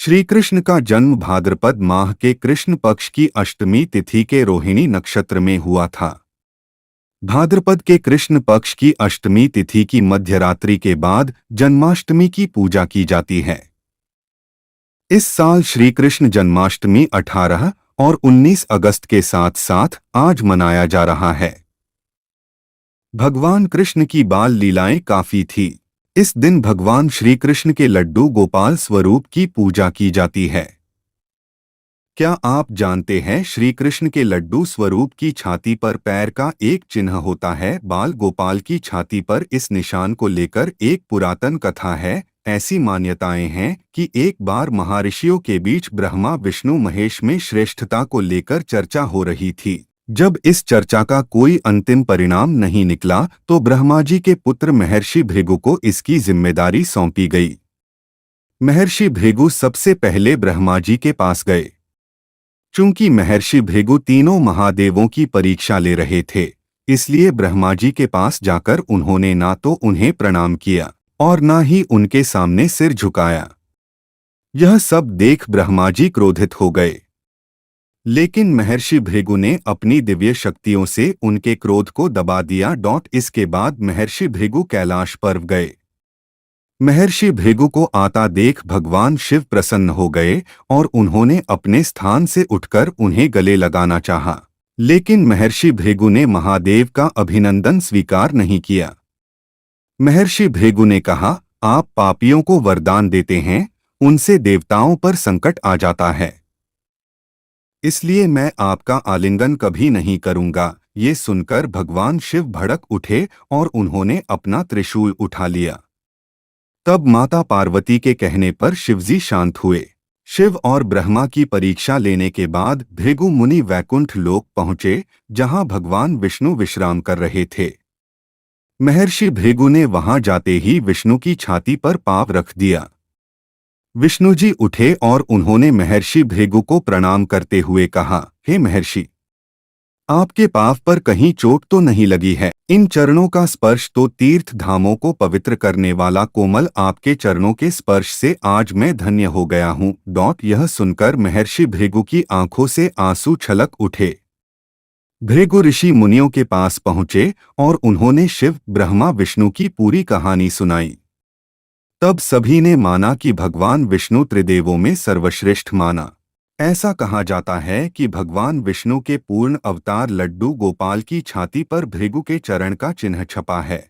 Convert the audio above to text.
श्री कृष्ण का जन्म भाद्रपद माह के कृष्ण पक्ष की अष्टमी तिथि के रोहिणी नक्षत्र में हुआ था। भाद्रपद के कृष्ण पक्ष की अष्टमी तिथि की मध्यरात्रि के बाद जन्माष्टमी की पूजा की जाती है। इस साल श्री कृष्ण जन्माष्टमी 18 और 19 अगस्त के साथ साथ आज मनाया जा रहा है। भगवान कृष्ण की बाल लीलाएं काफी थी। इस दिन भगवान श्री कृष्ण के लड्डू गोपाल स्वरूप की पूजा की जाती है। क्या आप जानते हैं श्री कृष्ण के लड्डू स्वरूप की छाती पर पैर का एक चिन्ह होता है। बाल गोपाल की छाती पर इस निशान को लेकर एक पुरातन कथा है। ऐसी मान्यताएं हैं कि एक बार महर्षियों के बीच ब्रह्मा विष्णु महेश में श्रेष्ठता को लेकर चर्चा हो रही थी। जब इस चर्चा का कोई अंतिम परिणाम नहीं निकला तो ब्रह्मा जी के पुत्र महर्षि भृगु को इसकी जिम्मेदारी सौंपी गई। महर्षि भृगु सबसे पहले ब्रह्मा जी के पास गए। चूंकि महर्षि भृगु तीनों महादेवों की परीक्षा ले रहे थे, इसलिए ब्रह्मा जी के पास जाकर उन्होंने ना तो उन्हें प्रणाम किया और ना ही उनके सामने सिर झुकाया। यह सब देख ब्रह्मा जी क्रोधित हो गए, लेकिन महर्षि भृगु ने अपनी दिव्य शक्तियों से उनके क्रोध को दबा दिया। इसके बाद महर्षि भृगु कैलाश पर्वत गए। महर्षि भृगु को आता देख भगवान शिव प्रसन्न हो गए और उन्होंने अपने स्थान से उठकर उन्हें गले लगाना चाहा, लेकिन महर्षि भृगु ने महादेव का अभिनंदन स्वीकार नहीं किया। महर्षि भृगु ने कहा, आप पापियों को वरदान देते हैं, उनसे देवताओं पर संकट आ जाता है, इसलिए मैं आपका आलिंगन कभी नहीं करूंगा। ये सुनकर भगवान शिव भड़क उठे और उन्होंने अपना त्रिशूल उठा लिया। तब माता पार्वती के कहने पर शिवजी शांत हुए। शिव और ब्रह्मा की परीक्षा लेने के बाद भृगु मुनि वैकुंठ लोक पहुंचे, जहां भगवान विष्णु विश्राम कर रहे थे। महर्षि भृगु ने वहां जाते ही विष्णु की छाती पर पाँव रख दिया। विष्णु जी उठे और उन्होंने महर्षि भृगु को प्रणाम करते हुए कहा, हे महर्षि, आपके पाँव पर कहीं चोट तो नहीं लगी है? इन चरणों का स्पर्श तो तीर्थ धामों को पवित्र करने वाला कोमल आपके चरणों के स्पर्श से आज मैं धन्य हो गया हूँ। यह सुनकर महर्षि भृगु की आंखों से आंसू छलक उठे। भृगु ऋषि मुनियों के पास पहुंचे और उन्होंने शिव ब्रह्मा विष्णु की पूरी कहानी सुनाई। तब सभी ने माना कि भगवान विष्णु त्रिदेवों में सर्वश्रेष्ठ माना। ऐसा कहा जाता है कि भगवान विष्णु के पूर्ण अवतार लड्डू गोपाल की छाती पर भृगु के चरण का चिन्ह छपा है।